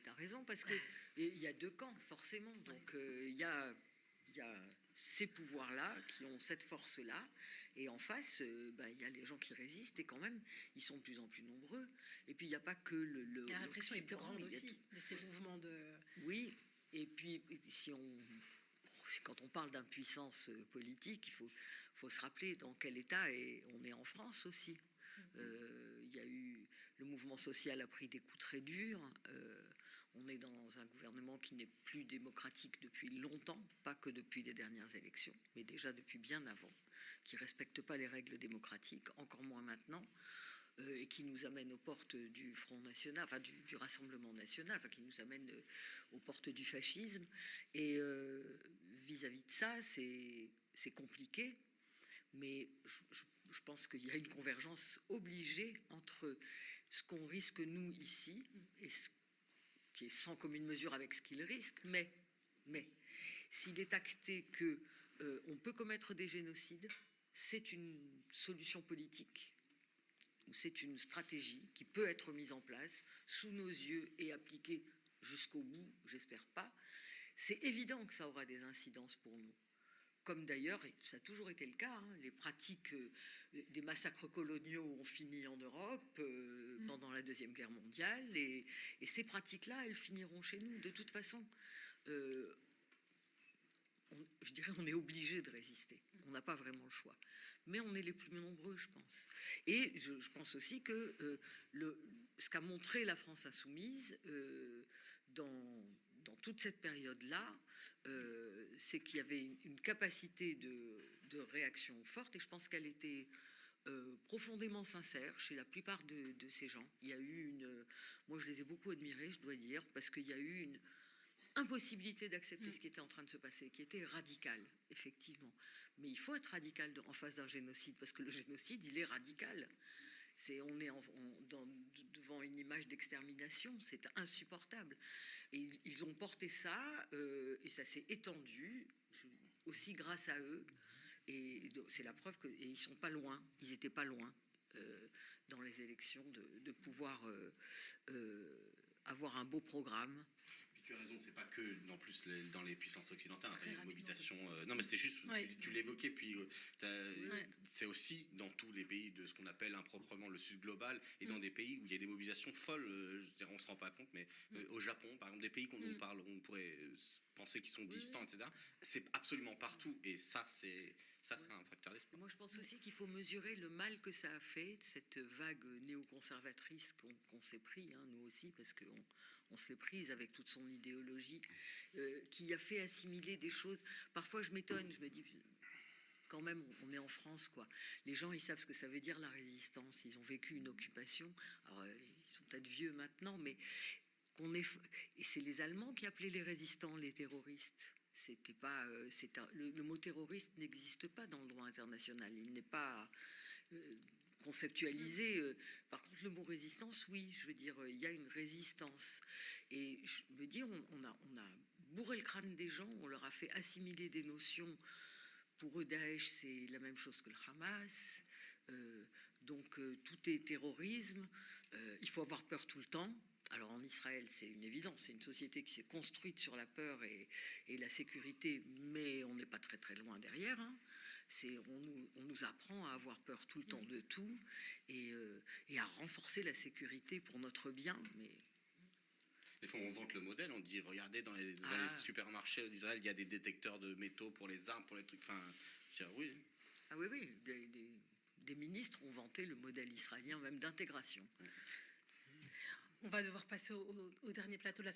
as raison, parce qu'il y a deux camps, forcément. Donc, il y a ces pouvoirs-là qui ont cette force-là, et en face, il y a les gens qui résistent, et quand même, ils sont de plus en plus nombreux. Et puis, il n'y a pas que la répression est plus grande aussi, de ces mouvements de... Oui, et puis, quand on parle d'impuissance politique, il faut se rappeler dans quel état on est en France aussi. Il y a eu, le mouvement social a pris des coups très durs. On est dans un gouvernement qui n'est plus démocratique depuis longtemps, pas que depuis les dernières élections, mais déjà depuis bien avant, qui ne respecte pas les règles démocratiques, encore moins maintenant, et qui nous amène aux portes du Front National, enfin du Rassemblement National, enfin qui nous amène aux portes du fascisme. Et vis-à-vis de ça, c'est compliqué. Mais je pense qu'il y a une convergence obligée entre ce qu'on risque, nous, ici, et ce qui est sans commune mesure avec ce qu'il risque, mais s'il est acté qu'on peut commettre des génocides, c'est une solution politique, ou c'est une stratégie qui peut être mise en place sous nos yeux et appliquée jusqu'au bout, j'espère pas. C'est évident que ça aura des incidences pour nous. Comme d'ailleurs, ça a toujours été le cas, les pratiques des massacres coloniaux ont fini en Europe pendant la Deuxième Guerre mondiale, et ces pratiques-là, elles finiront chez nous. De toute façon, je dirais on est obligé de résister. On n'a pas vraiment le choix. Mais on est les plus nombreux, je pense. Et je pense aussi que ce qu'a montré la France insoumise dans toute cette période-là, c'est qu'il y avait une capacité de réaction forte, et je pense qu'elle était profondément sincère chez la plupart de ces gens. Il y a eu moi je les ai beaucoup admirés, je dois dire, parce qu'il y a eu une impossibilité d'accepter ce qui était en train de se passer, qui était radical, effectivement. Mais il faut être radical en face d'un génocide, parce que le génocide, il est radical. On est devant une image d'extermination, c'est insupportable. Et ils ont porté ça, et ça s'est étendu, aussi grâce à eux. Et c'est la preuve qu'ils ne sont pas loin, ils n'étaient pas loin dans les élections de pouvoir avoir un beau programme. Tu as raison, c'est pas que en plus dans les puissances occidentales, il y a une mobilisation. Non, mais c'est juste, tu l'évoquais, puis c'est aussi dans tous les pays de ce qu'on appelle improprement le Sud global, et dans des pays où il y a des mobilisations folles. Je dirais, on se rend pas compte, mais au Japon, par exemple, des pays on pourrait penser qu'ils sont distants, etc. C'est absolument partout, et ça c'est un facteur d'espoir. Moi, je pense aussi qu'il faut mesurer le mal que ça a fait, cette vague néoconservatrice qu'on s'est pris, nous aussi, parce qu'on se l'est prise avec toute son idéologie, qui a fait assimiler des choses. Parfois, je m'étonne, je me dis, quand même, on est en France, quoi. Les gens, ils savent ce que ça veut dire, la résistance. Ils ont vécu une occupation. Alors, ils sont peut-être vieux maintenant, mais et c'est les Allemands qui appelaient les résistants les terroristes. C'était pas, le mot terroriste n'existe pas dans le droit international. Il n'est pas conceptualisé. Par contre, le mot résistance, oui, je veux dire, il y a une résistance. Et je me dis, on a bourré le crâne des gens, on leur a fait assimiler des notions. Pour eux, Daesh, c'est la même chose que le Hamas. Donc, tout est terrorisme. Il faut avoir peur tout le temps. Alors en Israël, c'est une évidence, c'est une société qui s'est construite sur la peur et la sécurité, mais on n'est pas très très loin derrière. On nous apprend à avoir peur tout le temps de tout, et à renforcer la sécurité pour notre bien. Mais des fois, on vante le modèle, on dit, regardez, dans les supermarchés d'Israël, il y a des détecteurs de métaux pour les armes, pour les trucs. Enfin, je dirais, oui. Ah oui, des ministres ont vanté le modèle israélien, même d'intégration. On va devoir passer au dernier plateau de la